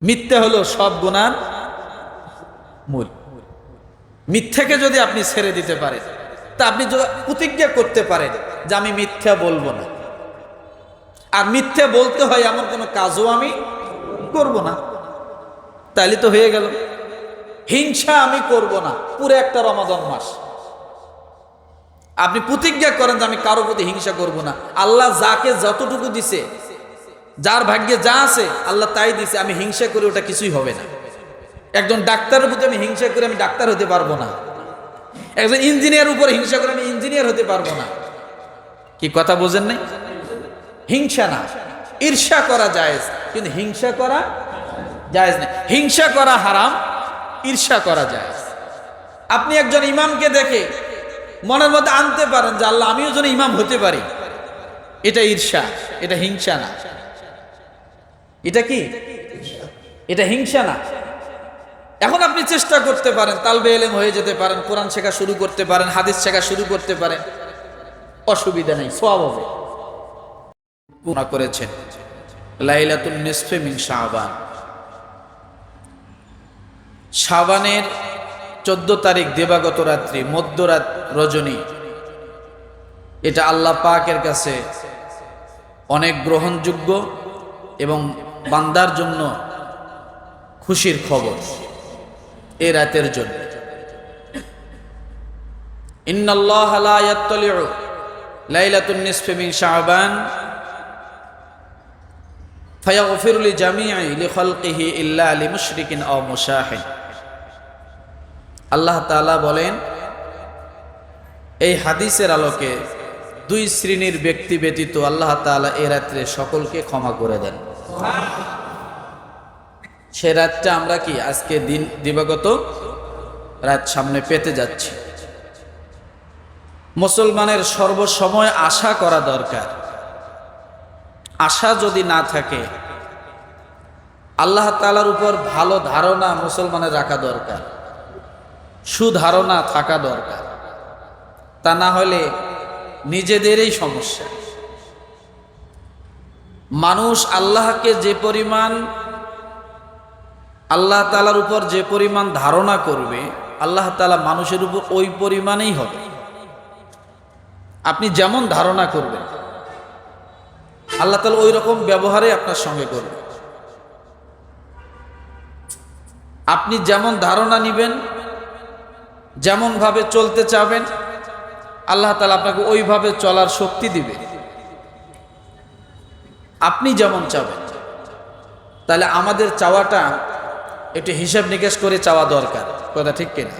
মিথ্যে হলো সব গুনার মূল। মিথ্যাকে যদি আপনি ছেড়ে দিতে পারেন, তা আপনি যদি প্রতিজ্ঞা করতে পারেন যে আমি মিথ্যা বলবো না, আর মিথ্যা বলতে হয় এমন কোনো কাজও আমি করব না, তাইলে তো হয়ে গেল। হিংসা আমি করব না, পুরো একটা রমাদান মাস আপনি প্রতিজ্ঞা করেন যে আমি কারো প্রতি হিংসা করব না। আল্লাহ যাকে যতটুকু দিছে, যার ভাগ্যে যা আছে আল্লাহ তাই দিছে, আমি হিংসা করে ওটা কিছুই হবে না। একজন ডাক্তারের প্রতি আমি হিংসা করে আমি ডাক্তার হতে পারবো না। একজন ইঞ্জিনিয়ার উপর হিংসা করে আমি ইঞ্জিনিয়ার হতে পারবো না। কি কথা বোঝেন নাই? হিংসা না, ঈর্ষা করা জায়েজ, কিন্তু হিংসা করা জায়েজ না। হিংসা করা হারাম, ঈর্ষা করা জায়েজ। আপনি একজন ইমামকে দেখে মনের মধ্যে আনতে পারেন যে আল্লাহ আমিও যেন ইমাম হতে পারি, এটা ঈর্ষা, এটা হিংসা না। এটা কি? এটা হিংসা না। এখন আপনি চেষ্টা করতে পারেন, তালবে ইলম হয়ে যেতে পারেন, কোরআন শেখা শুরু করতে পারেন, হাদিস শেখা শুরু করতে পারেন, অসুবিধা নেই, সওয়াব হবে। পুরা করেছেন লাইলাতুন নিসফে মিন শাবান, শাবানের 14 তারিখ দিবাগত রাত্রি, মধ্যরাত রজনী, এটা আল্লাহ পাকের কাছে অনেক গ্রহণযোগ্য এবং বান্দার জন্য খুশির খবর। এই রাতের জন্য ইন্নাল্লাহা লা ইয়াত্তালিউ লাইলাতুন নিসফি মিন শাবান ফায়াগফিরু লিজামিই লিখালকিহি ইল্লা লিমুশরিকিন আও মুশাহিন। আল্লাহ তাআলা বলেন, এই হাদিসের আলোকে 2 শ্রেণীর ব্যক্তি ব্যতীত আল্লাহ তাআলা এই রাত্রে সকলকে ক্ষমা করে দেন। সে রাতটা আমরা কি আজকে দিবাগত রাত সামনে পেতে যাচ্ছি। মুসলমানের সর্বসময় আশা করা দরকার। আশা যদি না থাকে, আল্লাহ তাআলার উপর ভালো ধারণা মুসলমানের রাখা দরকার, সুধারণা থাকা দরকার। তা না হলে নিজেদেরই সমস্যা। মানুষ আল্লাহকে যে পরিমাণ, আল্লাহ তাআলার উপর যে পরিমাণ ধারণা করবে, আল্লাহ তাআলা মানুষের উপর ওই পরিমাণেই হবে। আপনি যেমন ধারণা করবেন, আল্লাহ তাআলা ওই রকম ব্যবহারে আপনার সঙ্গে করবে। আপনি যেমন ধারণা নিবেন, যেমন ভাবে চলতে চাবেন, আল্লাহ তাআলা আপনাকে ওইভাবে চলার শক্তি দিবে, আপনি যেমন চাবেন। তাহলে আমাদের চাওয়াটা একটু হিসাব নিকেশ করে চাওয়া দরকার, কথা ঠিক কিনা?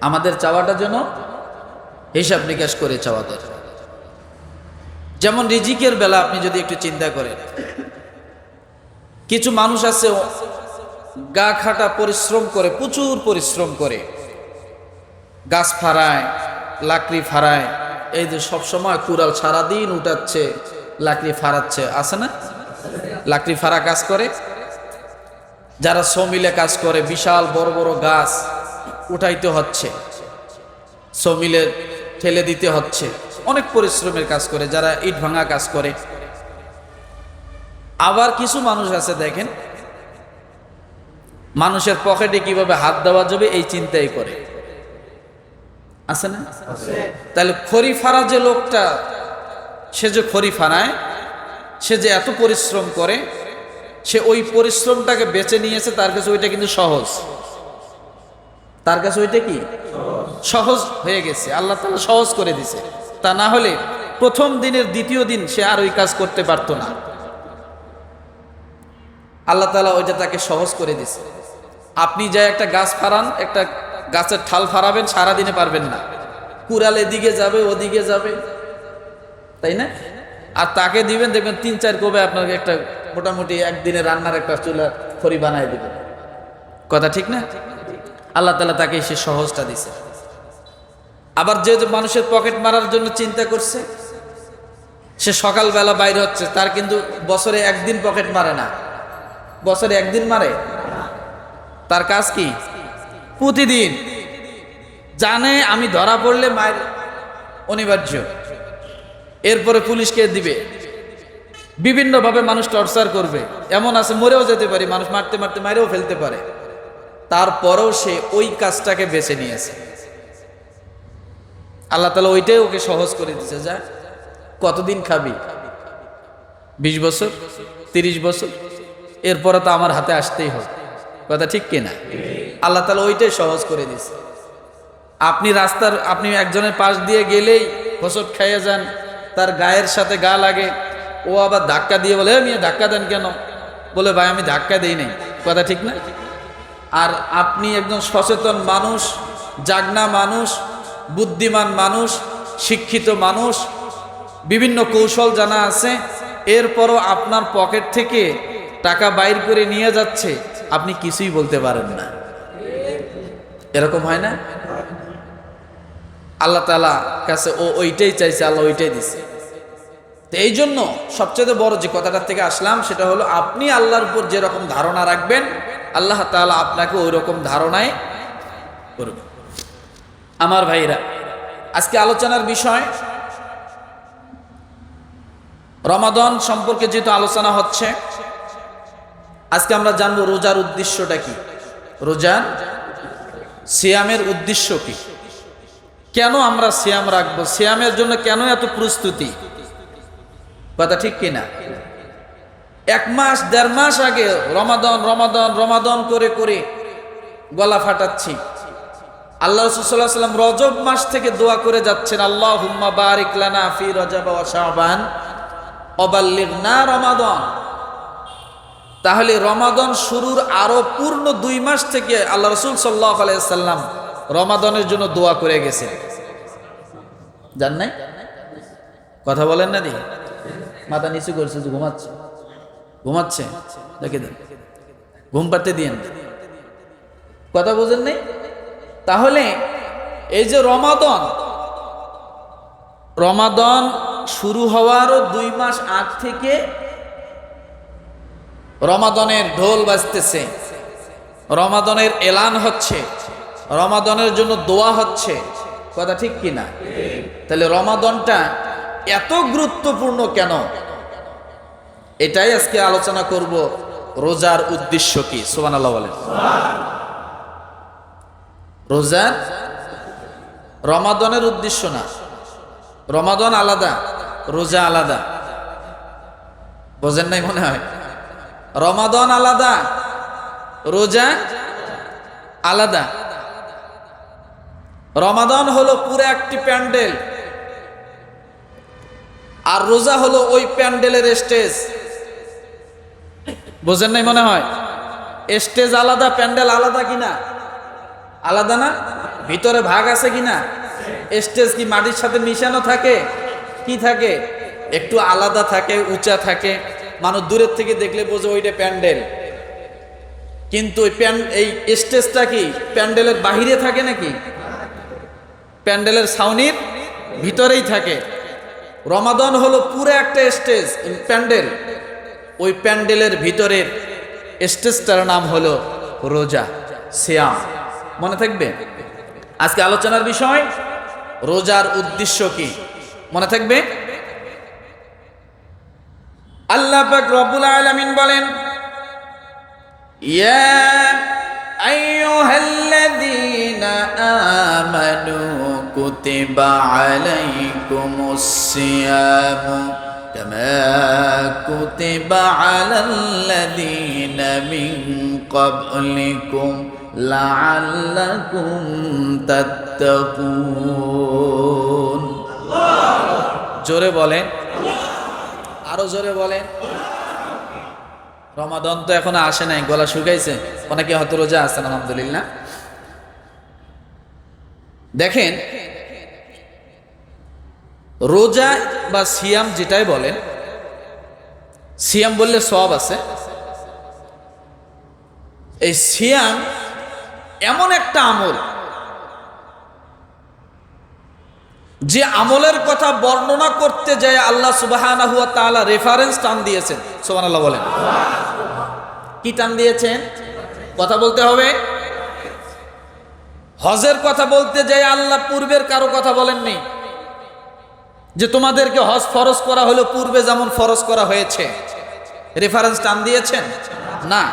আমাদের চাওয়াটা যেন হিসাব নিকেশ করে চাওয়া দরকার। যেমন রিজিকের বেলা আপনি যদি একটু চিন্তা করেন, কিছু মানুষ আছে গা খাটা পরিশ্রম করে, প্রচুর পরিশ্রম করে, গাছ ফাড়ায়, লাকড়ি ফাড়ায়, এই যে সবসময় কুড়াল সারাদিন উঠাচ্ছে, লাকড়ি ফাড়াচ্ছে, আছে না? লাকড়ি ফাড়া কাজ করে। যারা শ্রমিলে কাজ করে, বিশাল বড় বড় গাছ উঠাইতে হচ্ছে, শ্রমিলে ঠেলে দিতে হচ্ছে, অনেক পরিশ্রমের কাজ করে। যারা ইট ভাঙা কাজ করে। আবার কিছু মানুষ আছে দেখেন, মানুষের পকেটে কিভাবে হাত দেওয়া যাবে এই চিন্তাই করে, আছে না? তাহলে খড়ি ফাড়া যে লোকটা, সে যে খড়ি ফাড়ায়, সে যে এত পরিশ্রম করে, সে ওই পরিশ্রমটাকে বেছে নিয়েছে, তার কাছে ওইটা কিন্তু সহজ। তার কাছে ওইটা কি সহজ হয়ে গেছে, আল্লাহ তাআলা সহজ করে দিছে। তা না হলে প্রথম দিনের দ্বিতীয় দিন সে আর ওই কাজ করতে পারত না। আল্লাহ তাআলা ওইটা তাকে সহজ করে দিছে। আপনি যা একটা গাছ ফাড়ান, একটা গাছের ঠাল ফাড়াবেন, সারাদিনে পারবেন না। কুড়াল এদিকে যাবে, ওদিকে যাবে, তাই না? আর তাকে দিবেন, দেখবেন 3-4 কোবে আপনাকে একটা মোটামুটি একদিনে রান্নার একটা চুলা খড়ি বানায় দিবে, কথা ঠিক না? আল্লাহ তাআলা তাকে সে সহজটা দিছে। আবার যে মানুষের পকেট মারার জন্য চিন্তা করছে, সে সকালবেলা বাইরে হচ্ছে, তার কিন্তু বছরে একদিন পকেট মারে না, বছরে একদিন মারে। তার কাজ কি? প্রতিদিন জানে আমি ধরা পড়লে মায়ের অনিবার্য, এরপরে পুলিশকে দিবে, বিভিন্নভাবে মানুষ টর্চার করবে, এমন আছে মরেও যেতে পারে, মানুষ মারতে মারতে মারেও ফেলতে পারে, তারপরেও সে ওই কাজটাকে বেছে নিয়েছে। আল্লাহ তাআলা ওইটাই ওকে সহজ করে দিয়েছে। যা, কতদিন খাবি? 20 বছর, 30 বছর, এরপরে তো আমার হাতে আসতেই হবে। কথা ঠিক কিনা? আল্লাহ তাআলা ওইটাই সহজ করে দিয়েছে। আপনি একজনের পাশ দিয়ে গেলেই হোঁচট খাইয়ে যান, তার গায়ের সাথে গা লাগে, ও আবার ধাক্কা দিয়ে বলে, আমি ধাক্কা দেন কেন? বলে, ভাই আমি ধাক্কা দিই নাই। কথা ঠিক না? আর আপনি একজন সচেতন মানুষ, জাগনা মানুষ, বুদ্ধিমান মানুষ, শিক্ষিত মানুষ, বিভিন্ন কৌশল জানা আছে, এরপরও আপনার পকেট থেকে টাকা বাইর করে নিয়ে যাচ্ছে, আপনি কিছুই বলতে পারেন না। এরকম হয় না? আল্লাহ তাআলা কাছে ও ওইটাই চাইছে, আল্লাহ ওইটাই দিছে। তো এই জন্য সবচেয়ে বড় যে কথাটার থেকে আসলাম সেটা হলো, আপনি আল্লাহর উপর যেরকম ধারণা রাখবেন, আল্লাহ তাআলা আপনাকে ওই রকম ধারণায় করবে। আমার ভাইরা, আজকে আলোচনার বিষয় রমাদান সম্পর্কে যেহেতু আলোচনা হচ্ছে, আজকে আমরা জানবো রোজার উদ্দেশ্যটা কি, রোজার সিয়ামের উদ্দেশ্য কি, কেন আমরা সিয়াম রাখবো, সিয়ামের জন্য কেন এত প্রস্তুতি। কথা ঠিক কিনা? 1 মাস 1.5 মাস আগে রমাদান রমাদান রমাদান করে করে গলা ফাটাচ্ছি। আল্লাহ রাসূল সাল্লাল্লাহু আলাইহি ওয়াসাল্লাম রজব মাস থেকে দোয়া করে যাচ্ছেন, আল্লাহুম্মা বারিক লানা ফি রজব ওয়া শাবান ওয়া বাল্লিগনা রমাদান। তাহলে রমাদান শুরুর আরো পূর্ণ 2 মাস থেকে আল্লাহ রাসূল সাল্লাল্লাহু আলাইহি ওয়াসাল্লাম রমাদানের জন্য দোয়া করে গেছেন। জান নাই? কথা বলেন না দি? মাথা নিচু করছে, ঘুমাচ্ছে, ঘুমাচ্ছে, দেখে দেন, ঘুম পাড়তে দিয়েন। কথা বোঝেন নাই? তাহলে এই যে রমাদান শুরু হওয়ারও 2 মাস আগ থেকে রমাদানের ঢোল বাজতেছে, রমাদানের এলান হচ্ছে, রমাদানের জন্য দোয়া হচ্ছে। কথা ঠিক কিনা? তাহলে রমাদানটা এত গুরুত্বপূর্ণ কেন, এটাই আজকে আলোচনা করব। রোজার উদ্দেশ্য কি? সুবহানাল্লাহ বলেন। রোজার, রমাদানের উদ্দেশ্য না, রমাদান আলাদা, রোজা আলাদা। বোঝেন নাই মনে হয়? রমাদান আলাদা, রোজা আলাদা। রমাদান হলো পুরো একটি প্যান্ডেল, আর রোজা হলো ওই প্যান্ডেলের স্টেজ। বোঝেন নাই মনে হয়? স্টেজ আলাদা, প্যান্ডেল আলাদা কিনা? আলাদা না? ভিতরে ভাগ আছে কিনা? স্টেজ কি মাটির সাথে মিশানো থাকে? কি থাকে? একটু আলাদা থাকে, উঁচা থাকে, মানুষ দূরের থেকে দেখলে বোঝে ওইটা প্যান্ডেল। কিন্তু এই স্টেজটা কি প্যান্ডেলের বাহিরে থাকে নাকি? প্যান্ডেলের ছাউনির ভিতরেই থাকে। রমাদান হলো পুরো একটা স্টেজ, প্যান্ডেল। ওই প্যান্ডেলের ভিতরের স্টেজটার নাম হলো রোজা, সিয়াম। মনে থাকবে? আজকে আলোচনার বিষয় রোজার উদ্দেশ্য কি, মনে থাকবে? আল্লাহ পাক রব্বুল আলামিন বলেন, ইয়া আইয়ুহাল্লাযীনা আমানু কুতিবা আলাইকুমুস সিয়ামু কামা কুতিবা আলাল্লাযীনা মিন ক্বাবলিকুম লাআল্লাকুম তাত্তাকুন। জোরে বলেন, আরো জোরে বলেন। রমাদান তো এখনো আসে নাই, গলা শুকাইছে, অনেকে হয়তো রোজা আছেন, আলহামদুলিল্লাহ। দেখেন, রোজা বা সিয়াম যেটাই বলেন, সিয়াম বললে সওয়াব আছে। এই সিয়াম এমন একটা আমল, যে আমলের কথা বর্ণনা করতে যায় আল্লাহ সুবহানাহু ওয়া তাআলা রেফারেন্স টান দিয়েছেন। সুবহানাল্লাহ বলেন। কি টান দিয়েছেন? কথা বলতে হবে। হজের কথা বলতে যায় আল্লাহ পূর্বের কারো কথা বলেননি, যে তোমাদেরকে হজ ফরজ করা হলো পূর্বে যেমন ফরজ করা হয়েছে? রেফারেন্স টান দিয়েছেন? না।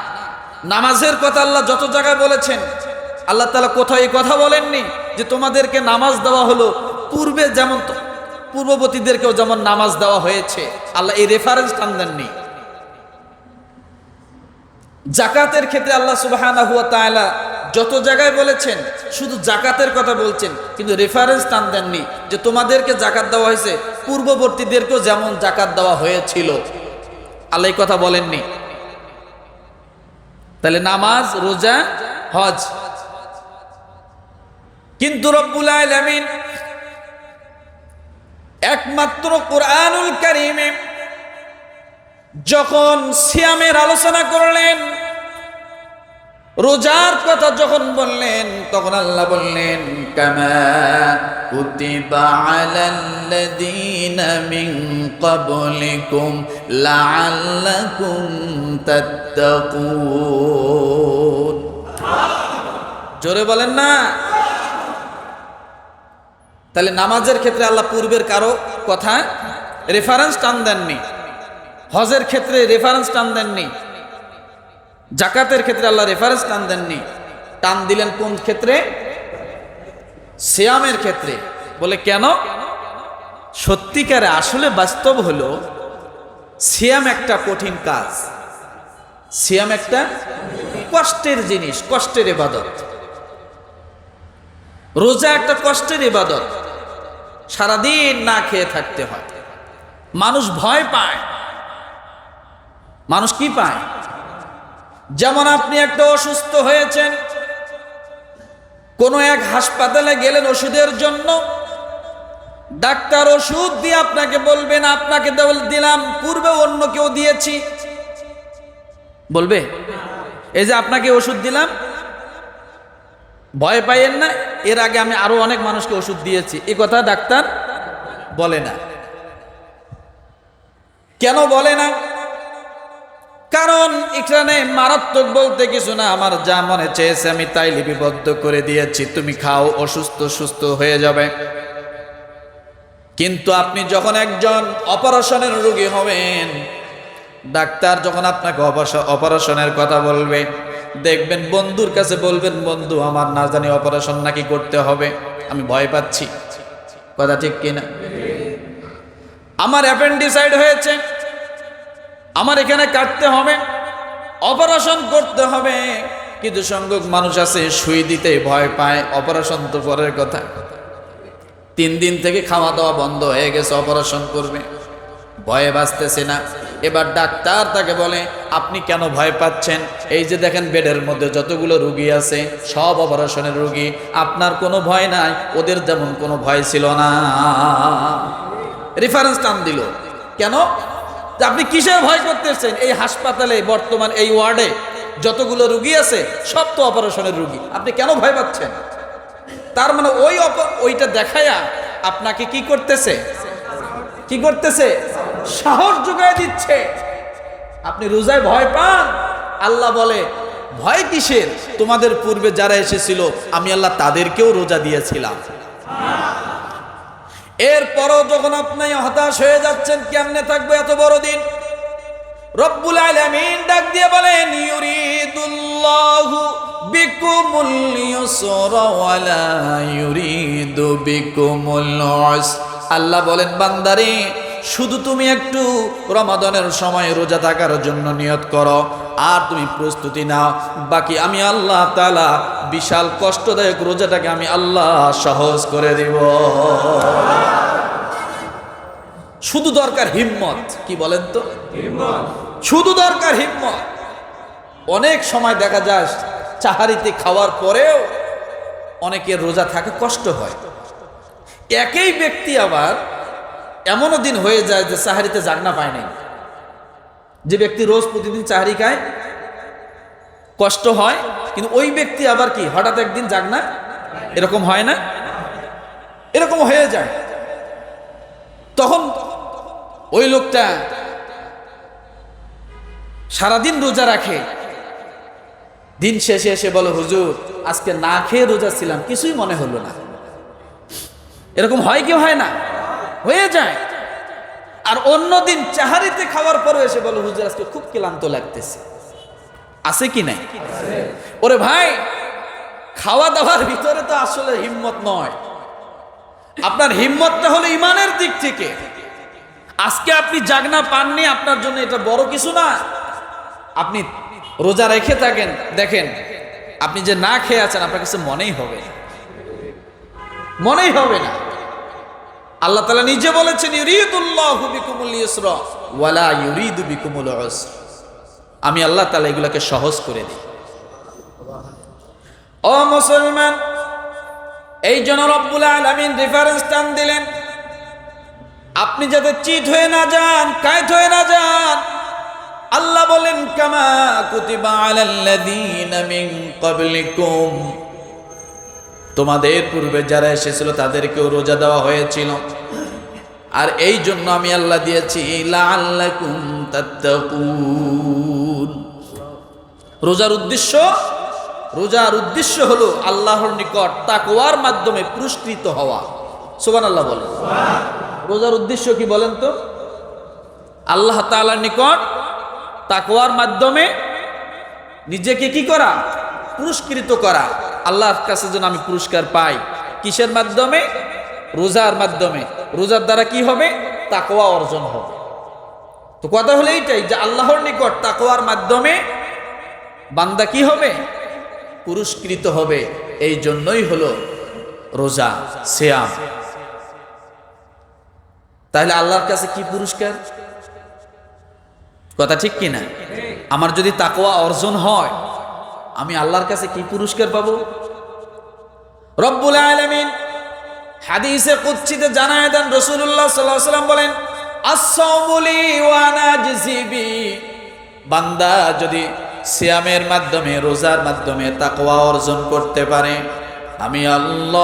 নামাজের কথা আল্লাহ যত জায়গায় বলেছেন, আল্লাহ তাআলা কোথাও এই কথা বলেননি যে তোমাদেরকে নামাজ দেওয়া হলো পূর্বে যেমন পূর্ববর্তীদেরকেও যেমন নামাজ দেওয়া হয়েছে। আল্লাহ এই রেফারেন্স টান দেননি। জাকাতের ক্ষেত্রে আল্লাহ সুবহানাহু ওয়া তাআলা যত জায়গায় বলেছেন শুধু জাকাতের কথা বলছেন, কিন্তু রেফারেন্স টান দেননি যে তোমাদেরকে জাকাত দেওয়া হয়েছে পূর্ববর্তীদেরকেও যেমন জাকাত দেওয়া হয়েছিল। আল্লাহ এই কথা বলেননি। তাহলে নামাজ, রোজা, হজ। কিন্তু রব্বুল আলামিন একমাত্র কোরআনুল কারীমে যখন সিয়ামের আলোচনা করলেন, রোজার কথা যখন বললেন, তখন আল্লাহ বললেন কামা কুতিবা আলাল্লাযীনা মিন ক্বাবলিকুম লাআল্লাকুম তাত্তাকুন। জোরে বলেন না। তাহলে নামাজের ক্ষেত্রে আল্লাহ পূর্বের কারো কথা রেফারেন্স টান দেননি, হজের ক্ষেত্রে রেফারেন্স টান দেননি, জাকাতের ক্ষেত্রে আল্লাহ রেফারেন্স টান দেননি। টান দিলেন কোন ক্ষেত্রে? সিয়ামের ক্ষেত্রে। বলে কেন? সত্যিকারে আসলে বাস্তব হলো সিয়াম একটা কঠিন কাজ, সিয়াম একটা কষ্টের জিনিস, কষ্টের ইবাদত। রোজা একটা কষ্টের ইবাদত, সারাদিন না খেয়ে থাকতে হয়। মানুষ ভয় পায়। মানুষ কি পায়? যেমন আপনি একটা অসুস্থ হয়েছেন, কোনো এক হাসপাতালে গেলেন ওষুধের জন্য, ডাক্তার ওষুধ দিয়ে আপনাকে বলবেন আপনাকে দিলাম, পূর্বে অন্য কেউ দিয়েছি, বলবে এই যে আপনাকে ওষুধ দিলাম, ভয় পাইয়েন না, এর আগে আমি আরো অনেক মানুষকে ওষুধ দিয়েছি। এই কথা ডাক্তার বলে না। কেন বলে না? কারণ এখানে মারাত্মক বলতে কিছু না, আমার যা মনে চেয়েছে আমি তাই লিপিবদ্ধ করে দিয়েছি, তুমি খাও, অসুস্থ সুস্থ হয়ে যাবে। কিন্তু আপনি যখন একজন অপারেশনের রোগী হবেন, ডাক্তার যখন আপনাকে অপারেশনের কথা বলবে, দেখবেন বন্ধুর কাছে বলবেন বন্ধু আমার না জানি অপারেশন নাকি করতে হবে, আমি ভয় পাচ্ছি। কথা ঠিক কিনা? আমার অ্যাপেন্ডিসাইড হয়েছে, আমার এখানে কাটতে হবে, অপারেশন করতে হবে। কিন্তু সংখ্যক মানুষ আছে সুই দিতে ভয় পায়, অপারেশন তো পরের কথা। 3 দিন থেকে খাওয়া দাওয়া বন্ধ হয়ে গেছে, অপারেশন করবে, ভয়ে বাঁচতেছে না। এবার ডাক্তার তাকে বলে আপনি কেন ভয় পাচ্ছেন? এই যে দেখেন বেডের মধ্যে যতগুলো রোগী আছে সব অপারেশনের রোগী, আপনার কোনো ভয় নাই, ওদের যেমন কোনো ভয় ছিল না। রেফারেন্স টান দিল। কেন? আপনি কিসের ভয় করতেছেন? এই হাসপাতালে বর্তমান এই ওয়ার্ডে যতগুলো রোগী আছে সব তো অপারেশনের রোগী, আপনি কেন ভয় পাচ্ছেন? তার মানে ওইটা দেখায়া আপনাকে কি করতেছে? কি করতেছে? সাহস যোগায় দিচ্ছে। আপনি রোজায় ভয় পান, আল্লাহ বলে ভয় কিসের? তোমাদের পূর্বে যারা এসেছিল আমি আল্লাহ তাদেরকেও রোজা দিয়েছিলাম। এরপরও যখন আপনি হতাশ হয়ে যাচ্ছেন কেমনে থাকবো এত বড় দিন, রব্বুল আলামিন ডাক দিয়ে বলেন ইউরিদুল্লাহু বিকুমুল ইউসরা ওয়ালা ইউরিদু বিকুমুল উসর। আল্লাহ বলেন বান্দারে শুধু তুমি একটু রমাদানের সময় রোজা থাকার জন্য নিয়ত করো, আর তুমি প্রস্তুতি নাও, বাকি আমি আল্লাহ তাআলা বিশাল কষ্টদায়ক রোজাটাকে আমি আল্লাহ সহজ করে দিব। শুধু দরকার হিম্মত। কি বলেন তো? হিম্মত। শুধু দরকার হিম্মত। অনেক সময় দেখা যায় চাহারিতে খাওয়ার পরেও অনেকের রোজা থাকে, কষ্ট হয়। একই ব্যক্তি আবার এমনও দিন হয়ে যায় যে সাহারিতে জাগনা পায় নাই। যে ব্যক্তি রোজ প্রতিদিন চাহারি খায় কষ্ট হয়, কিন্তু ওই ব্যক্তি আবার কি হঠাৎ একদিন জাগনা, এরকম হয় না? এরকম হয়ে যায়। তখন ওই লোকটা সারাদিন রোজা রাখে, দিন শেষে এসে বলে হুজুর আজকে না খেয়ে রোজা ছিলাম, কিছুই মনে হলো না। এরকম হয় কি হয় না? হয়ে যায়। আর অন্যদিন চাহারিতে খাওয়ার পরে এসে বলো হুজুর আজকে খুব ক্লান্ত লাগতেছে, আছে কি নাই? ওরে ভাই, খাওয়া দাওয়ার ভিতরে তো আসলে হিম্মত নয়, আপনার হিম্মতটা হলো ইমানের দিক থেকে। আজকে আপনি জাগনা পাননি, আপনার জন্য এটা বড় কিছু না। আপনি রোজা রেখে থাকেন, দেখেন আপনি যে না খেয়ে আছেন আপনার কাছে মনেই হবে না, মনেই হবে না। আল্লাহ তাআলা নিজে বলেছেন ইউরিদুল্লাহু বিকুমুল ইউসরা ওয়ালা ইউরিদু বিকুমুল উসর। আমি আল্লাহ তাআলা এগুলোকে সহজ করে দিই। ও মুসলমান, এই জন্য রব্বুল আলামিন রেফারেন্স টান দিলেন, আপনি যাতে চিট হয়ে না যান, কায়েত হয়ে না যান। আল্লাহ বলেন কামা কুতিবা আলাল্লাযীনা মিন ক্বাবলিকুম, তোমাদের পূর্বে যারা এসেছিল তাদেরকেও রোজা দেওয়া হয়েছিল। আর এই জন্য আমি আল্লাহ দিয়েছি লাআল্লাকুম তাত্তাকুন। রোজার উদ্দেশ্য হলো আল্লাহর নিকট তাকওয়ার মাধ্যমে পুরস্কৃত হওয়া। সুবহানাল্লাহ বলেন। রোজার উদ্দেশ্য কি বলেন তো? আল্লাহ তাআলার নিকট তাকওয়ার মাধ্যমে নিজেকে কি করা? পুরস্কৃত করা। আল্লাহর কাছে যেন আমি পুরস্কার পাই। কিসের মাধ্যমে? রোজার মাধ্যমে। রোজার দ্বারা কি হবে? তাকওয়া অর্জন হবে। তো কথা হলো এইটাই যে আল্লাহর নিকট তাকওয়ার মাধ্যমে বান্দা কি হবে? পুরস্কৃত হবে। এই জন্যই হলো রোজা, সিয়াম। তাহলে আল্লাহর কাছে কি পুরস্কার? কথা ঠিক কিনা? আমার যদি তাকওয়া অর্জন হয় আমি আল্লাহর কাছে কি পুরস্কার পাবো? রব্বুল আলামিন হাদিসে কুদসিতে জানায় দেন, রাসূলুল্লাহ সাল্লাল্লাহু আলাইহি ওয়াসাল্লাম বলেন আস-সাওমু লি ওয়া আনা আজজি বি। বান্দা যদি সিয়ামের মাধ্যমে, রোজার মাধ্যমে তাকওয়া অর্জন করতে পারে, আমি আল্লাহ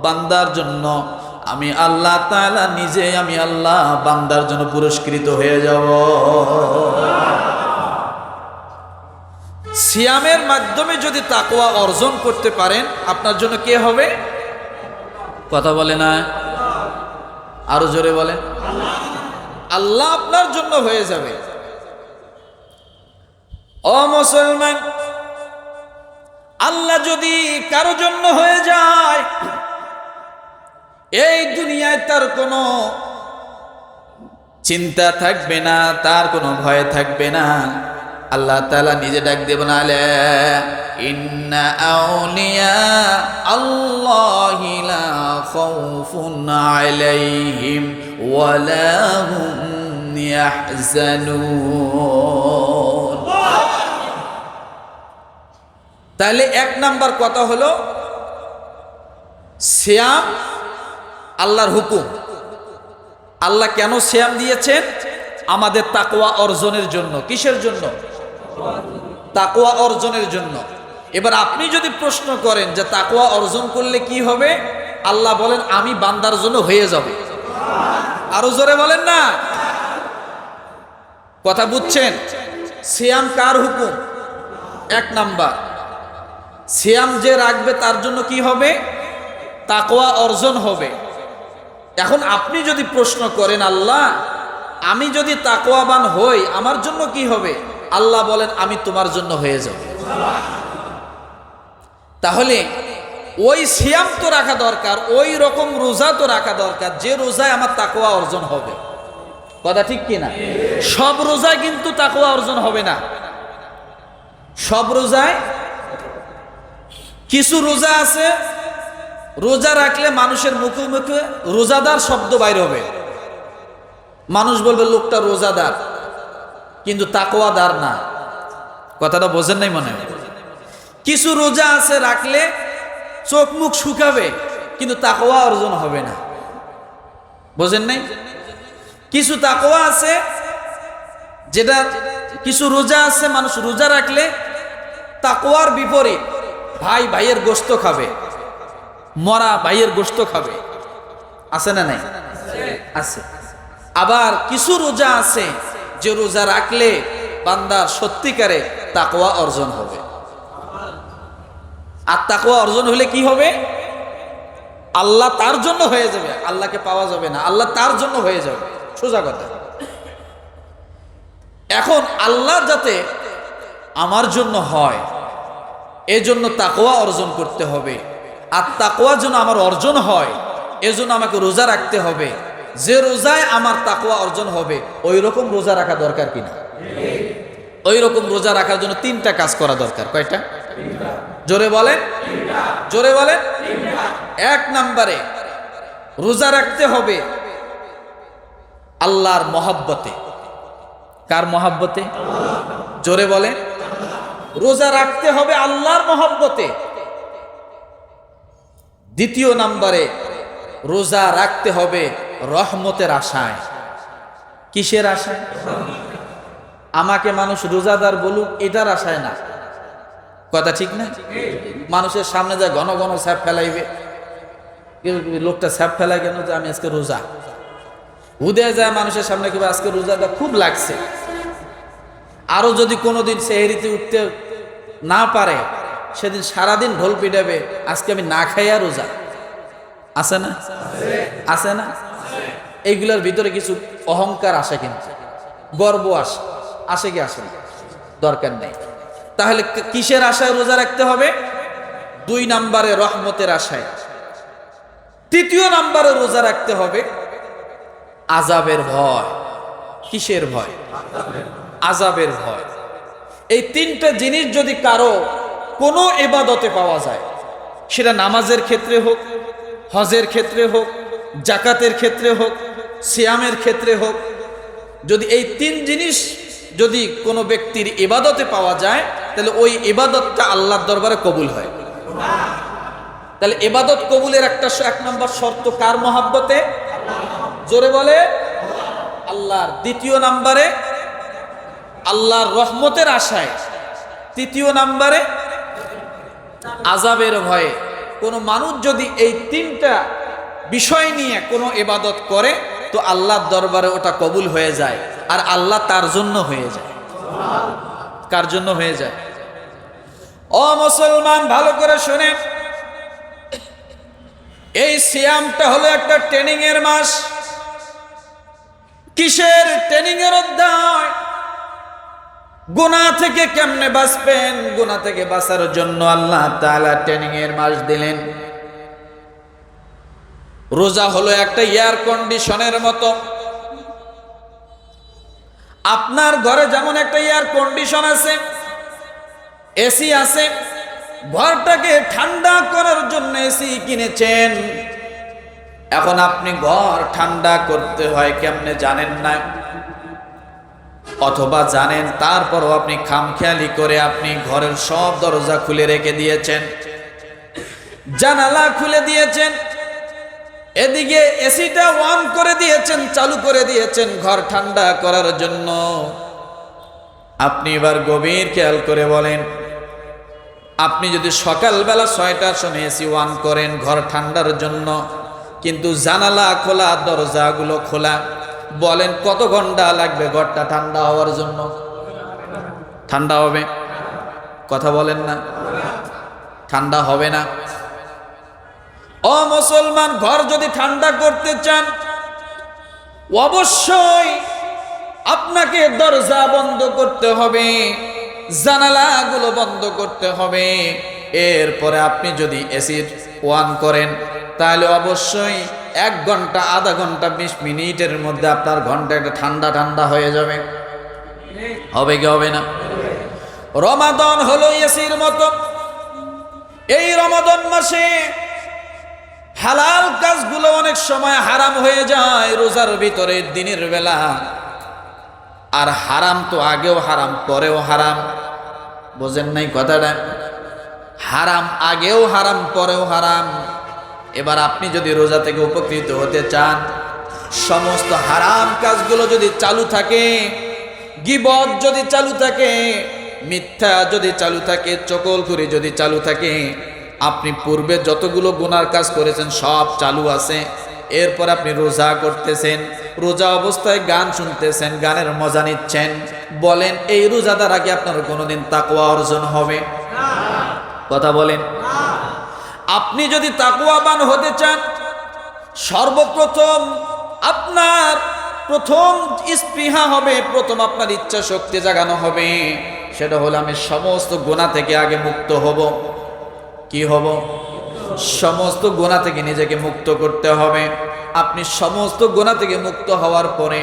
বান্দার জন্য, আমি আল্লাহ তাআলা নিজে, আমি আল্লাহ বান্দার জন্য পুরস্কৃত হয়ে যাব। সিয়ামের মাধ্যমে যদি তাকওয়া অর্জন করতে পারেন আপনার জন্য কে হবে? কথা বলে না, আরো জোরে বলেন। আল্লাহ আপনার জন্য হয়ে যাবে। ও মুসলমান, আল্লাহ যদি কারো জন্য হয়ে যায়, এই দুনিয়ায় তার কোনো চিন্তা থাকবে না, তার কোনো ভয় থাকবে না। আল্লাহ তাআলা নিজে ডাক দেবেন, আলা ইন্না আউলিয়া আল্লাহি লা খাউফুন আলাইহিম ওয়া লা হুম ইয়াহজানুন। তাহলে এক নাম্বার কথা হলো সিয়াম আল্লাহর হুকুম। আল্লাহ কেন সিয়াম দিয়েছেন? আমাদের তাকওয়া অর্জনের জন্য। কিসের জন্য? তাকওয়া অর্জনের জন্য। এবার আপনি যদি প্রশ্ন করেন যে তাকওয়া অর্জন করলে কি হবে, আল্লাহ বলেন আমি বান্দার জন্য হয়ে যাব। আরো জোরে বলেন না। কথা বুঝছেন? সিয়াম কার হুকুম? এক নাম্বার, সিয়াম যে রাখবে তার জন্য কি হবে? তাকওয়া অর্জন হবে। এখন আপনি যদি প্রশ্ন করেন আল্লাহ আমি যদি তাকওয়াবান হই আমার জন্য কি হবে? আল্লাহ বলেন আমি তোমার জন্য হয়ে যাব। তাহলে ওই সিয়াম তো রাখা দরকার, ওই রকম রোজা তো রাখা দরকার যে রোজায় আমার তাকওয়া অর্জন হবে। কথা ঠিক কিনা? সব রোজায় কিন্তু তাকওয়া অর্জন হবে না। সব রোজায়, কিছু রোজা আছে রোজা রাখলে মানুষের মুখে মুখে রোজাদার শব্দ বাইর হবে, মানুষ বলবে লোকটা রোজাদার, কিন্তু তাকওয়াদার না। কথাটা বোঝেন নাই মনে হয়? কিছু রোজা আছে রাখলে চোখ মুখ শুকাবে কিন্তু তাকওয়া অর্জন হবে না। বোঝেন নাই? কিছু তাকওয়া আছে যেটা, কিছু রোজা আছে মানুষ রোজা রাখলে তাকওয়ার বিপরীত, ভাই ভাইয়ের গোশত খাবে, মরা ভাইয়ের গোশত খাবে। আছে না নাই? আছে। আবার কিছু রোজা আছে যে রোজা রাখলে বান্দার সত্যিকারে তাকওয়া অর্জন হবে। আর তাকওয়া অর্জন হলে কি হবে? আল্লাহ তার জন্য হয়ে যাবে, আল্লাহকে পাওয়া যাবে না, আল্লাহ তার জন্য হয়ে যাবে, সোজা কথা। এখন আল্লাহ যাতে আমার জন্য হয় এজন্য তাকওয়া অর্জন করতে হবে। আর তাকওয়া যেন আমার অর্জন হয় এজন্য আমাকে রোজা রাখতে হবে। যে রোজায় আমার তাকওয়া অর্জন হবে ওই রকম রোজা রাখা দরকার কিনা? ওই রকম রোজা রাখার জন্য তিনটা কাজ করা দরকার। কয়টা? জোরে বলেন, জোরে বলেন। এক নম্বরে রোজা রাখতে হবে আল্লাহর মহব্বতে। কার মহব্বতে? জোরে বলেন। রোজা রাখতে হবে আল্লাহর মহব্বতে। দ্বিতীয় নম্বরে রোজা রাখতে হবে রহমতের আশায়। কিসের আশায়? আমাকে মানুষ রোজাদার বলুক এটার আশায় না। কথা ঠিক না? মানুষের সামনে যায় ঘন ঘন স্যাপ ফেলাইবে, লোকটা স্যাপ ফেলায় কেন? যে আমি আজকে রোজা। হুদে যায় মানুষের সামনে কেউ আজকে রোজাটা খুব লাগছে। আরো যদি কোনোদিন সেহরিতে উঠতে না পারে সেদিন সারাদিন ঢোল পিটাবে, আজকে আমি না খাইয়া রোজা। আছে না? আছে না? এইগুলোর ভিতরে কিছু অহংকার আসে, কিন্তু গর্ব আসে। আসে কি আসে না? দরকার নেই। তাহলে কিসের আশায় রোজা রাখতে হবে? দুই নম্বরে রহমতের আশায়। তৃতীয় নম্বরে রোজা রাখতে হবে আযাবের ভয়। কিসের ভয়? আযাবের ভয়। এই তিনটা জিনিস যদি কারো কোনো ইবাদতে পাওয়া যায়, সেটা নামাজের ক্ষেত্রে হোক, হজের ক্ষেত্রে হোক, জাকাতের ক্ষেত্রে হোক, সিয়ামের ক্ষেত্রে হোক, যদি এই তিন জিনিস যদি কোনো ব্যক্তির ইবাদতে পাওয়া যায় তাহলে ওই ইবাদতটা আল্লাহর দরবারে কবুল হয়। তাহলে ইবাদত কবুলের এক নম্বর শর্ত কার মহব্বতে? জোরে বলে আল্লাহর। দ্বিতীয় নম্বরে আল্লাহর রহমতের আশায়। তৃতীয় নম্বরে আযাবের ভয়ে। কোনো মানুষ যদি এই তিনটা বিষয় নিয়ে কোনো ইবাদত করে তো আল্লাহর দরবারে ওটা কবুল হয়ে যায়, আর আল্লাহ তার জন্য হয়ে যায়। কার জন্য হয়ে যায়? ও মুসলমান, ভালো করে শুনে, এই সিয়ামটা হলো একটা ট্রেনিং এর মাস। কিসের ট্রেনিং এর অধ্যায়? গুনাহ থেকে কেমনে বাঁচবেন, গুনাহ থেকে বাঁচার জন্য আল্লাহ তাআলা ট্রেনিং এর মাস দিলেন। রোজা হলো একটা এয়ার কন্ডিশনের মতো। আপনার ঘরে যেমন একটা এয়ার কন্ডিশন আছে, এসি আছে, ঘরটাকে ঠান্ডা করার জন্য এসি কিনেছেন। এখন আপনি ঘর ঠান্ডা করতে হয় কেমনে জানেন না, অথবা জানেন তারপরও আপনি খামখেয়ালি করে আপনি ঘরের সব দরজা খুলে রেখে দিয়েছেন, জানালা খুলে দিয়েছেন, এদিকে এসিটা অন করে দিয়েছেন, চালু করে দিয়েছেন ঘর ঠান্ডা করার জন্য। আপনি এবার গভীর খেয়াল করে বলেন, আপনি যদি সকালবেলা 6টার সময় এসি অন করেন ঘর ঠান্ডার জন্য, কিন্তু জানালা খোলা, দরজাগুলো খোলা, বলেন কত ঘন্টা লাগবে ঘরটা ঠান্ডা হওয়ার জন্য? ঠান্ডা হবে? কথা বলেন না, ঠান্ডা হবে না। ও মুসলমান, ঘর যদি ঠান্ডা করতে চান অবশ্যই আপনাকে দরজা বন্ধ করতে হবে, জানালাগুলো বন্ধ করতে হবে। এরপরে আপনি যদি এসি অন করেন তাহলে অবশ্যই 1 ঘন্টা, আধা ঘন্টা, 20 মিনিটের মধ্যে আপনার ঘন্টাটা ঠান্ডা ঠান্ডা হয়ে যাবে। হবে কি হবে না? রমাদান হলো এসির মতো। এই রমাদান মাসে হালাল কাজগুলো অনেক সময় হারাম হয়ে যায় রোজার ভিতরে দিনের বেলা। আর হারাম তো আগেও হারাম, পরেও হারাম। বোঝেন নাই কথাটা? হারাম আগেও হারাম, পরেও হারাম। এবার আপনি যদি রোজা থেকে উপকৃত হতে চান, সমস্ত হারাম কাজগুলো যদি চালু থাকে, গীবত যদি চালু থাকে, মিথ্যা যদি চালু থাকে, চকলখুরি যদি চালু থাকে, আপনি পূর্বে যতগুলো গুনার কাজ করেছেন সব চালু আছে। এরপর আপনি রোজা করতেছেন, রোজা অবস্থায় গান শুনতেছেন, গানের মজা নিচ্ছেন, বলেন এই রোজা দ্বারা কি আপনার কোনোদিন তাকওয়া অর্জন হবে? কথা বলেন। আপনি যদি তাকওয়াবান হতে চান, সর্বপ্রথম আপনার প্রথম স্পৃহা হবে, প্রথম আপনার ইচ্ছা শক্তি জাগানো হবে, সেটা হলো আমি সমস্ত গুনাহ থেকে আগে মুক্ত হব। কি হব? সমস্ত গুনাহ থেকে নিজেকে মুক্ত করতে হবে। আপনি সমস্ত গুনাহ থেকে মুক্ত হওয়ার পরে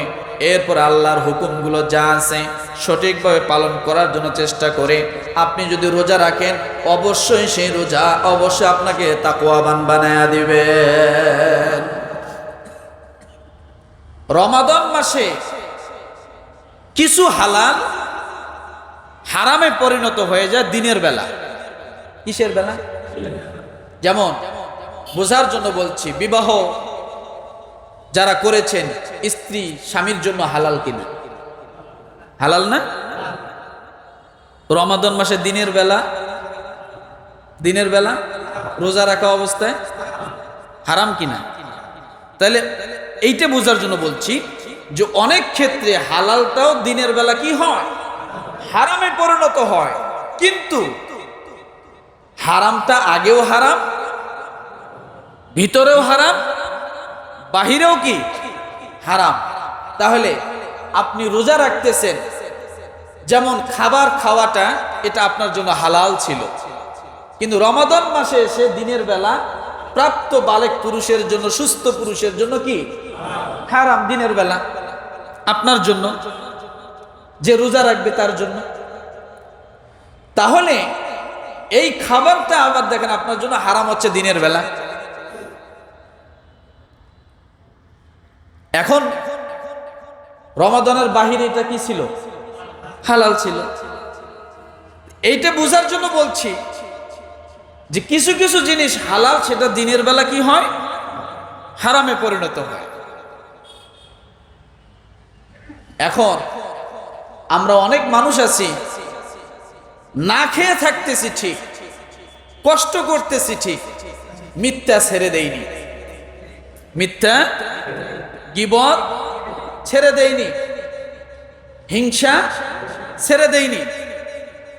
এরপর আল্লাহর হুকুমগুলো যা আছে সঠিকভাবে পালন করার জন্য চেষ্টা করে আপনি যদি রোজা রাখেন, অবশ্যই সেই রোজা অবশ্যই আপনাকে তাকওয়াবান বানায়া দিবেন। রমাদান মাসে কিছু হালাল হারামে পরিণত হয়ে যায় দিনের বেলা। কিসের বেলা? যেমন বোঝার জন্য বলছি, বিবাহ যারা করেছেন, স্ত্রী স্বামীর জন্য হালাল কিনা? হালাল না? রমাদান মাসে দিনের বেলা রোজা রাখা অবস্থায় হারাম কিনা? তাহলে এইটা বোঝার জন্য বলছি যে অনেক ক্ষেত্রে হালালটাও দিনের বেলা কি হয়? হারামে পরিণত হয়। কিন্তু হারামটা আগেও হারাম, ভিতরেও হারাম, বাহিরেও কি হারাম। তাহলে আপনি রোজা রাখতেছেন, যেমন খাবার খাওয়াটা এটা আপনার জন্য হালাল ছিল, কিন্তু রমাদান মাসে এসে দিনের বেলা প্রাপ্ত বালেক পুরুষের জন্য, সুস্থ পুরুষের জন্য কি হারাম দিনের বেলা, আপনার জন্য, যে রোজা রাখবে তার জন্য। তাহলে এই খাবারটা আবার দেখেন আপনার জন্য হারাম হচ্ছে দিনের বেলা। এখন রমাদানের বাহিরে এটা কি ছিল? হালাল ছিল। এইটা বোঝার জন্য বলছি যে কিছু কিছু জিনিস হালাল, সেটা দিনের বেলা কি হয়? হারামে পরিণত হয়। এখন আমরা অনেক মানুষ আছি, না খেয়ে থাকতেছি ঠিক, কষ্ট করতেছি ঠিক, মিথ্যা ছেড়ে দেইনি, মিথ্যা গীবত ছেড়ে দেইনি, হিংসা ছেড়ে দেইনি।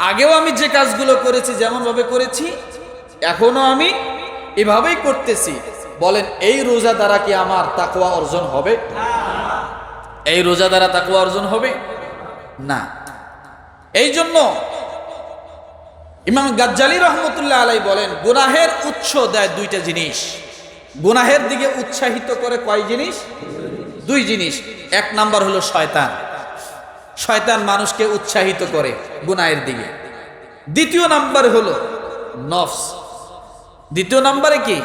আগেও আমি যে কাজগুলো করেছি যেমন ভাবে করেছি, এখনো আমি এভাবেই করতেছি। বলেন এই রোজা দ্বারা কি আমার তাকওয়া অর্জন হবে? এই রোজা দ্বারা তাকওয়া অর্জন হবে না। এই জন্য ইমাম গাজ্জালী রহমতুল্লাহ আলাই বলেন, গুনাহের উৎস দেয় দুইটা জিনিস। গুনাহের দিকে উৎসাহিত করে কয় জিনিস? দুই জিনিস। এক নাম্বার হলো শয়তান। শয়তান মানুষকে উৎসাহিত করে গুনাহের দিকে। দ্বিতীয় নাম্বার হলো নফস। দ্বিতীয় নাম্বারে কি?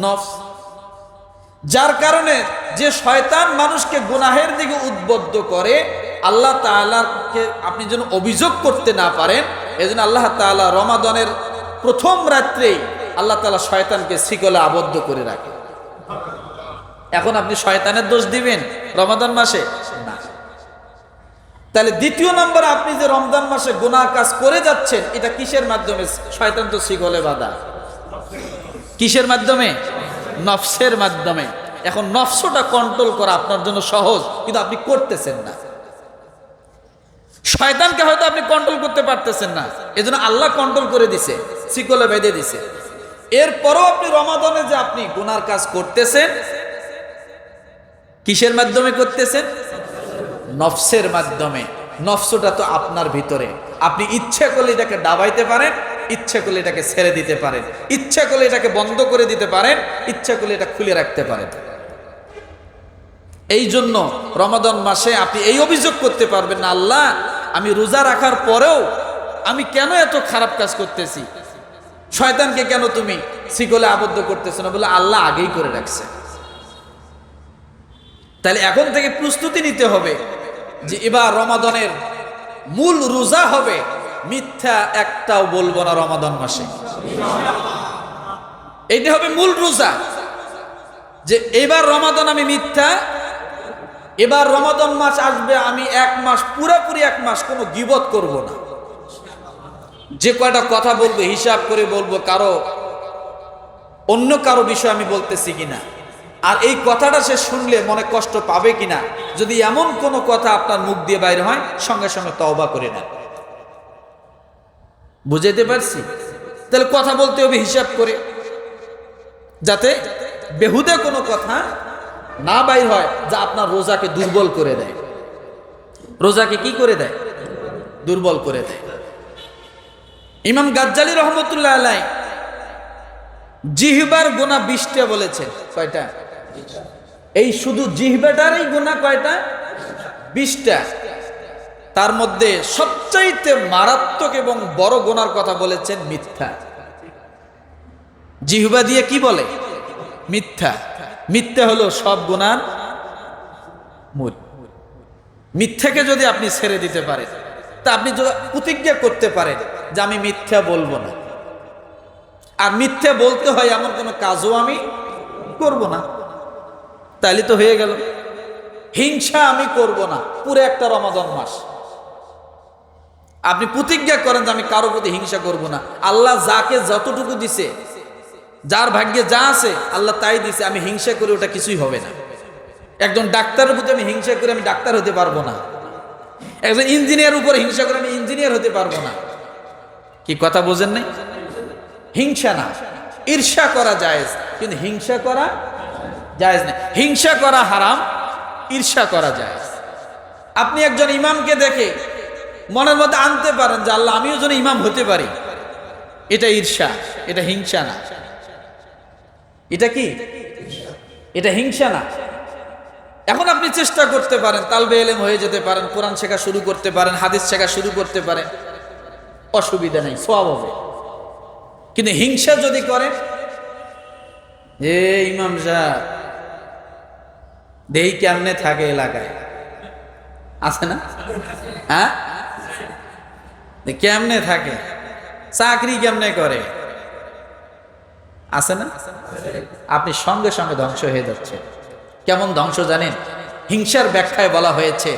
নফস। যার কারণে যে শয়তান মানুষকে গুনাহের দিকে উদ্বুদ্ধ করে, আল্লাহ তাআলাকে আপনি যেন অভিযোগ করতে না পারেন, এজন্য আল্লাহ তাআলা রমাদানের প্রথম রাত্রেই আল্লাহ তাআলা শয়তানকে শিকলে আবদ্ধ করে রাখে। এখন আপনি শয়তানের দোষ দিবেন রমাদান মাসে? না। তাহলে দ্বিতীয় নম্বরে আপনি যে রমজান মাসে গুনাহ কাজ করে যাচ্ছেন, এটা কিসের মাধ্যমে? শয়তান তো শিকলে বাঁধা। কিসের মাধ্যমে? নফসের মাধ্যমে। এখন নফসটা কন্ট্রোল করা আপনার জন্য সহজ, কিন্তু আপনি করতেছেন না। শয়তানকে হয়তো আপনি কন্ট্রোল করতে পারতেছেন না, এজন্য আল্লাহ কন্ট্রোল করে দিছে, শিকলে বেঁধে দিছে। এরপরও আপনি রমাদানে যে আপনি গুনার কাজ করতেছেন, কিসের মাধ্যমে করতেছেন? নফসের মাধ্যমে। নফসটা তো আপনার ভিতরে। আপনি ইচ্ছা করলে এটাকে দাবাইতে পারেন, ইচ্ছা করলে এটাকে ছেড়ে দিতে পারেন, ইচ্ছা করলে এটাকে বন্ধ করে দিতে পারেন, ইচ্ছা করলে এটা খুলে রাখতে পারেন। এই জন্য রমাদান মাসে আপনি এই অভিযোগ করতে পারবেন না, আল্লাহ আমি রোজা রাখার পরেও আমি কেন এত খারাপ কাজ করতেছি, শয়তানকে কেন তুমি শিকলে আবদ্ধ করতেছো না? বলে আল্লাহ আগেই করে রাখছে। তাহলে এখন থেকে প্রস্তুতি নিতে হবে যে এবার রমাদানের মূল রোজা হবে, মিথ্যা একটাও বলবো না রমাদান মাসে। এইটা হবে মূল রোজা, যে এবার রমাদান আমি মিথ্যা, এবার রমাদান মাস আসবে আমি এক মাস পুরোপুরি এক মাস কোনো গীবত করব না। যে কয়টা কথা বলবো হিসাব করে বলবো, অন্য কারো বিষয় আমি বলতেছি কিনা, আর এই কথাটা সে শুনলে মনে কষ্ট পাবে কিনা। যদি এমন কোনো কথা আপনার মুখ দিয়ে বাইরে হয়, সঙ্গে সঙ্গে তওবা করে নেন। বুঝাইতে পারছি? তাহলে কথা বলতে হবে হিসাব করে। যাতে বেহুদে কোনো কথা না বাইর হয় যা আপনার রোজাকে দুর্বল করে দেয়। রোজাকে কি করে দেয়? দুর্বল করে দেয়। ইমাম গাজ্জালী রহমতুল্লাহ আলাইহি জিহবার গুনাহ 20টা বলেছেন। কয়টা? এই শুধু জিহবাটারই গুনাহ কয়টা? 20টা। তার মধ্যে সবচাইতে মারাত্মক এবং বড় গুনার কথা বলেছেন মিথ্যা। জিহবা দিয়ে কি বলে? মিথ্যা। মিথ্যা হলো সব গুনার মূল। মিথ্যাকে যদি আপনি ছেড়ে দিতে পারেন, তা আপনি যদি প্রতিজ্ঞা করতে পারেন যে আমি মিথ্যা বলবো না, আর মিথ্যা বলতে হয় এমন কোনো কাজও আমি করব না, তাহলে তো হয়ে গেল। হিংসা আমি করব না পুরো একটা রমাদান মাস। আপনি প্রতিজ্ঞা করেন যে আমি কারো প্রতি হিংসা করব না। আল্লাহ যাকে যতটুকু দিছে, যার ভাগ্যে যা আছে আল্লাহ তাই দিছে, আমি হিংসা করে ওটা কিছুই হবে না। একজন ডাক্তারের প্রতি আমি হিংসা করে আমি ডাক্তার হতে পারবো না। একজন ইঞ্জিনিয়ার উপর হিংসা করে আমি ইঞ্জিনিয়ার হতে পারবো না। কি কথা বোঝেন নাই? হিংসা না, ঈর্ষা করা জায়েজ, কিন্তু হিংসা করা জায়েজ না। হিংসা করা হারাম, ঈর্ষা করা জায়েজ। আপনি একজন ইমামকে দেখে মনের মধ্যে আনতে পারেন যে আল্লাহ আমিও যেন ইমাম হতে পারি, এটা ঈর্ষা, এটা হিংসা না। এটা কি? এটা হিংসা না। এখন আপনি চেষ্টা করতে পারেন, তালবে ইলম হয়ে যেতে পারেন, কোরআন শেখা শুরু করতে পারেন, হাদিস শেখা শুরু করতে পারেন, অসুবিধা নেই, সওয়াব হবে। কিন্তু হিংসা যদি করেন, ইমাম সাহেব দেই কেমনে থাকে এলাকায়, আছে না? হ্যাঁ, কেমনে থাকে, চাকরি কেমনে করে, আছে না? আপনি সঙ্গে সঙ্গে ধ্বংস হয়ে যাচ্ছে। কেমন ধ্বংস জানেন? হিংসার ব্যাখ্যায় বলা হয়েছে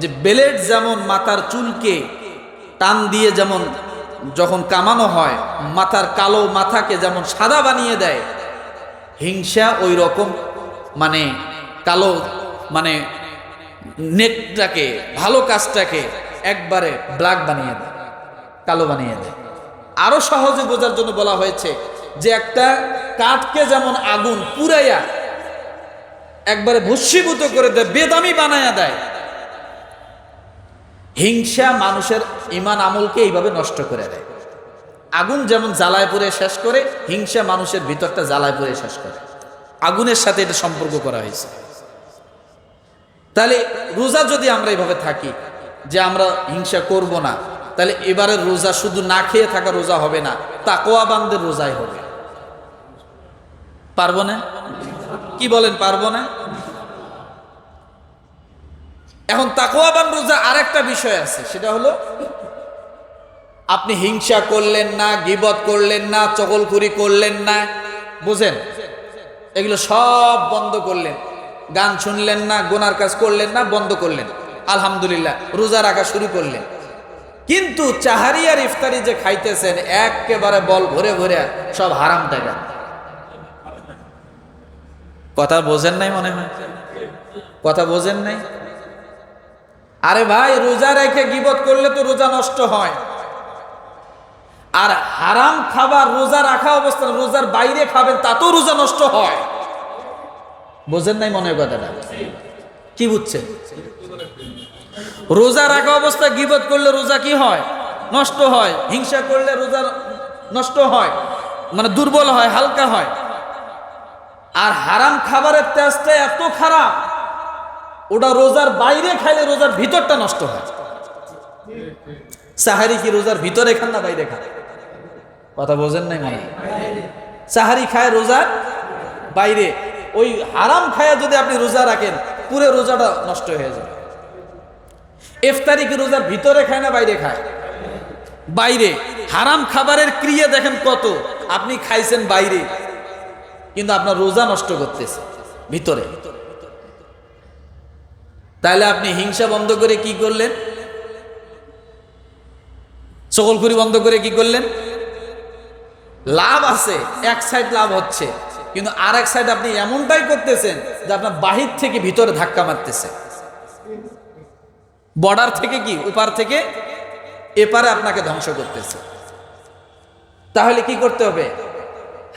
যে বেলেট যেমন মাথার চুলকে টান দিয়ে যেমন যখন কামানো হয় মাথার কালো মাথাকে যেমন সাদা বানিয়ে দেয়, হিংসা ওই রকম মানে কালো মানে নেকটাকে, ভালো কাজটাকে একবারে ব্ল্যাক বানিয়ে দেয়, কালো বানিয়ে দেয়। আরো সহজে বোঝার জন্য বলা হয়েছে যে একটা কাঠকে যেমন আগুন পুরাইয়া একবারে ভস্মীভূত করে দেয়, বেদামি বানায়া দেয়, হিংসা মানুষের ঈমান আমলকে এইভাবে নষ্ট করে দেয়। আগুন যেমন জ্বালায় পুড়ে শেষ করে, হিংসা মানুষের ভিতরটা জ্বালায় পুড়ে শেষ করে। আগুনের সাথে এটা সম্পর্ক করা হয়েছে। তাহলে রোজা যদি আমরা এইভাবে থাকি যে আমরা হিংসা করব না, তাহলে এবারের রোজা শুধু না খেয়ে থাকা রোজা হবে না, তাকওয়াবানদের রোজাই হবে। পারবো না? কি বলেন, পারবো না? এখন তাকওয়াবান রোজা আরেকটা বিষয় আছে, সেটা হলো আপনি হিংসা করলেন না, গীবত করলেন না, চগলখুরি করলেন না, বুঝেন, এগুলো সব বন্ধ করলেন, গান শুনলেন না, গুনার কাজ করলেন না, বন্ধ করলেন, আলহামদুলিল্লাহ রোজা রাখা শুরু করলেন। কিন্তু চাহারি আর ইফতারি যে খাইতেছেন একেবারে বল ভরে ভরে সব হারাম টাকা। কথা বোঝেন নাই মনে হয়? কথা বোঝেন নাই? আরে ভাই, রোজা রেখে গীবত করলে তো রোজা নষ্ট হয়। আর হারাম খাবার রোজা রাখা অবস্থায় রোজার বাইরে খাবেন, তাতেও রোজা নষ্ট হয়। বোঝেন নাই মনে হয় কথাটা? কি বুঝছেন? রোজা রাখা অবস্থায় গীবত করলে রোজা কি হয়? নষ্ট হয়। হিংসা করলে রোজা নষ্ট হয়, মানে দুর্বল হয়, হালকা হয়। আর হারাম খাবারের টেস্টটা এত খারাপ, ওটা রোজার বাইরে খাইলে রোজার ভিতরটা নষ্ট হয়। সাহারি কি রোজার ভিতরে খান না বাইরে খান? কথা বোঝেন নাই মানে? সাহারি খায় রোজার বাইরে, ওই হারাম খায়া যদি আপনি রোজা রাখেন পুরো রোজাটা নষ্ট হয়ে যায়। ইফতারি কি রোজার ভিতরে খায় না বাইরে খায়? বাইরে। হারাম খাবারের ক্রিয়া দেখেন কত, আপনি খাইছেন বাইরে কিন্তু আপনার রোজা নষ্ট করতেছে ভিতরে। তাহলে আপনি হিংসা বন্ধ করে কি করলেন? চগলখুরি বন্ধ করে কি করলেন? লাভ আছে, এক সাইড লাভ হচ্ছে, কিন্তু আর এক সাইড আপনি এমনটাই করতেছেন যে আপনার বাহির থেকে ভিতরে ধাক্কা মারতেছে। বর্ডার থেকে কি উপার থেকে এপারে আপনাকে ধ্বংস করতেছে। তাহলে কি করতে হবে?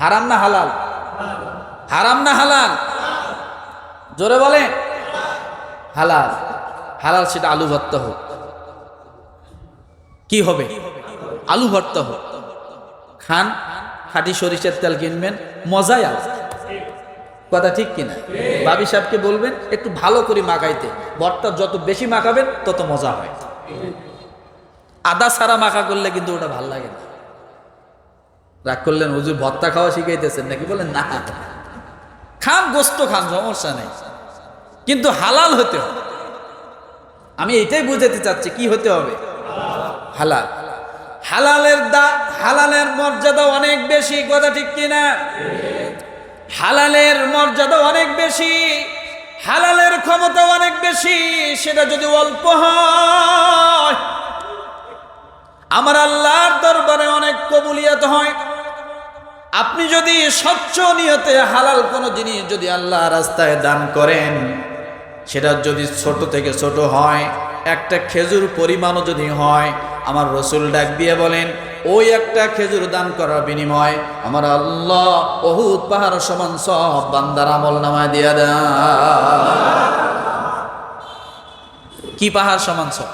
হারাম না হালাল? হারাম না হালাল? জোরে বলেন। হালাল। হালাল সেটা আলু ভর্তা হোক, কি হবে? আলু ভর্তা হোক, খান, খাঁটি সরিষার তেল কিনবেন, মজাই আলাদা। কথা ঠিক কিনা? ভাবি সাহেবকে বলবেন একটু ভালো করে মাখাইতে, ভর্তা যত বেশি মাখাবেন তত মজা হয়। আদা ছাড়া মাখা করলে কিন্তু ওটা ভাল লাগে না। রাগ করলেন, হুজুর ভর্তা খাওয়া শিখাইতেছেন নাকি? বলেন না, খান, গোস্ত খান, সমস্যা নেই, কিন্তু হালাল হতে হবে। আমি এটাই বুঝাতে চাচ্ছি, কি হতে হবে? হালাল। হালালের মর্যাদা অনেক বেশি। কথা ঠিক কিনা? হালালের মর্যাদা অনেক বেশি, হালালের ক্ষমতা অনেক বেশি। সেটা যদি অল্প হয়, আমার আল্লাহর দরবারে অনেক কবুলিয়ত হয়। আপনি যদি স্বচ্ছ নিয়তে হালাল কোনো জিনিস যদি আল্লাহ রাস্তায় দান করেন, সেটা যদি ছোট থেকে ছোট হয়, একটা খেজুর পরিমাণও যদি হয়, আমার রসুল ডাক দিয়ে বলেন, ওই একটা খেজুর দান করার বিনিময় আমার আল্লাহ উহুদ পাহাড় সমান সব বান্দার আমল নামায় দিয়া দেয়। কি পাহাড় সমান সব?